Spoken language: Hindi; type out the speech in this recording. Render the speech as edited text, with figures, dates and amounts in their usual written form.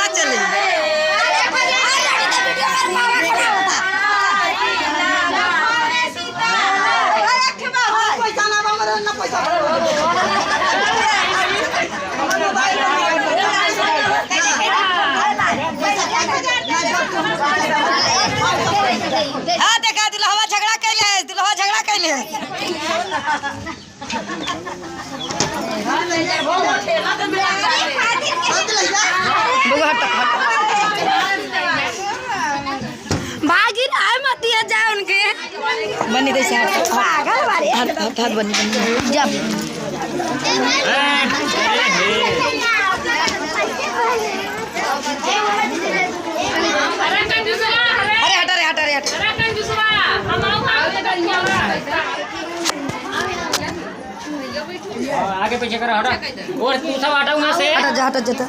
ना चले। हाँ देखा दुल्हवा झगड़ा कैले, दुल्हवा झगड़ा कैले। भागी ना मत दिया जाए उनके बनी दे हाथ बनी जब अरे हटा रे हटा रे हटा आगे पीछे करो हटा और तू सब हटा वहां से हटा जा हटा जा।